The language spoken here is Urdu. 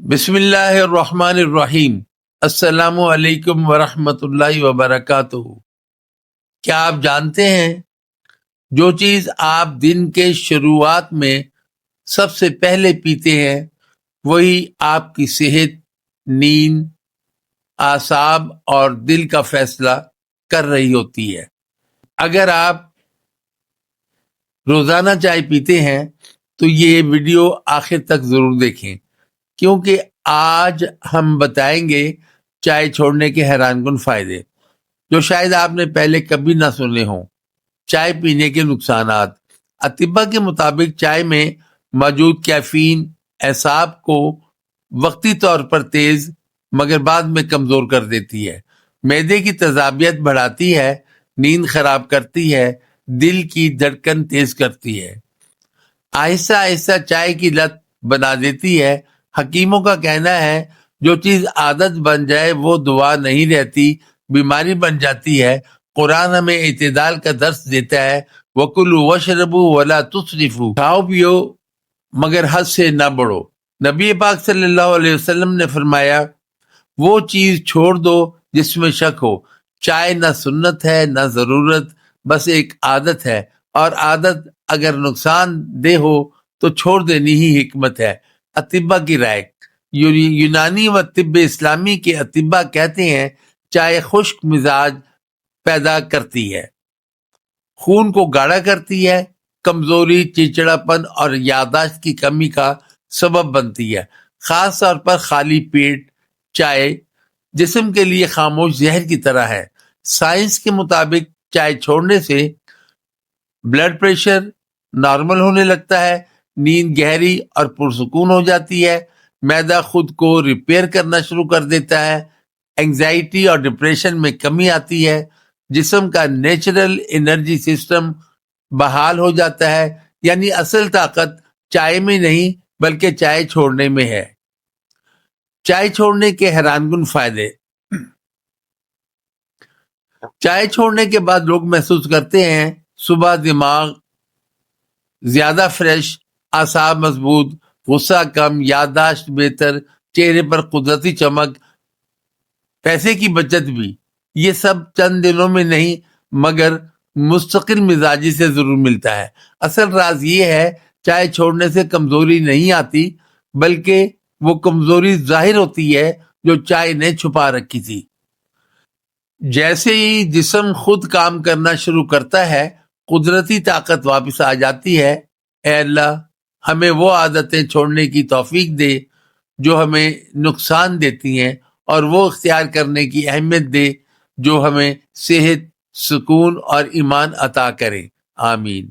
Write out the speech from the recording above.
بسم اللہ الرحمن الرحیم۔ السلام علیکم ورحمۃ اللہ وبرکاتہ۔ کیا آپ جانتے ہیں جو چیز آپ دن کے شروعات میں سب سے پہلے پیتے ہیں وہی آپ کی صحت، نیند، اعصاب اور دل کا فیصلہ کر رہی ہوتی ہے۔ اگر آپ روزانہ چائے پیتے ہیں تو یہ ویڈیو آخر تک ضرور دیکھیں، کیونکہ آج ہم بتائیں گے چائے چھوڑنے کے حیران کن فائدے جو شاید آپ نے پہلے کبھی نہ سنے ہوں۔ چائے پینے کے نقصانات۔ اطباء کے مطابق چائے میں موجود کیفین اعصاب کو وقتی طور پر تیز مگر بعد میں کمزور کر دیتی ہے، معدے کی تیزابیت بڑھاتی ہے، نیند خراب کرتی ہے، دل کی دھڑکن تیز کرتی ہے، آہستہ آہستہ چائے کی لت بنا دیتی ہے۔ حکیموں کا کہنا ہے جو چیز عادت بن جائے وہ دوا نہیں رہتی، بیماری بن جاتی ہے۔ قرآن ہمیں اعتدال کا درس دیتا ہے، وَكُلُوا وَاشْرَبُوا وَلَا تُسْرِفُوا، کھاؤ پیو مگر حد سے نہ بڑھو۔ نبی پاک صلی اللہ علیہ وسلم نے فرمایا وہ چیز چھوڑ دو جس میں شک ہو۔ چائے نہ سنت ہے نہ ضرورت، بس ایک عادت ہے، اور عادت اگر نقصان دہ ہو تو چھوڑ دینی ہی حکمت ہے۔ اطباء کی رائے۔ یونانی و طب اسلامی کے اطباء کہتے ہیں چائے خشک مزاج پیدا کرتی ہے، خون کو گاڑھا کرتی ہے، کمزوری، چڑچڑاپن اور یادداشت کی کمی کا سبب بنتی ہے۔ خاص طور پر خالی پیٹ چائے جسم کے لیے خاموش زہر کی طرح ہے۔ سائنس کے مطابق چائے چھوڑنے سے بلڈ پریشر نارمل ہونے لگتا ہے، نیند گہری اور پرسکون ہو جاتی ہے، معدہ خود کو ریپیئر کرنا شروع کر دیتا ہے، اینگزائٹی اور ڈپریشن میں کمی آتی ہے، جسم کا نیچرل انرجی سسٹم بحال ہو جاتا ہے۔ یعنی اصل طاقت چائے میں نہیں بلکہ چائے چھوڑنے میں ہے۔ چائے چھوڑنے کے حیران کن فائدے۔ چائے چھوڑنے کے بعد لوگ محسوس کرتے ہیں صبح دماغ زیادہ فریش، اعصاب مضبوط، غصہ کم، یادداشت بہتر، چہرے پر قدرتی چمک، پیسے کی بچت بھی۔ یہ سب چند دنوں میں نہیں مگر مستقل مزاجی سے ضرور ملتا ہے۔ اصل راز یہ ہے چائے چھوڑنے سے کمزوری نہیں آتی بلکہ وہ کمزوری ظاہر ہوتی ہے جو چائے نے چھپا رکھی تھی۔ جیسے ہی جسم خود کام کرنا شروع کرتا ہے قدرتی طاقت واپس آ جاتی ہے۔ اے اللہ ہمیں وہ عادتیں چھوڑنے کی توفیق دے جو ہمیں نقصان دیتی ہیں، اور وہ اختیار کرنے کی اہمیت دے جو ہمیں صحت، سکون اور ایمان عطا کرے۔ آمین۔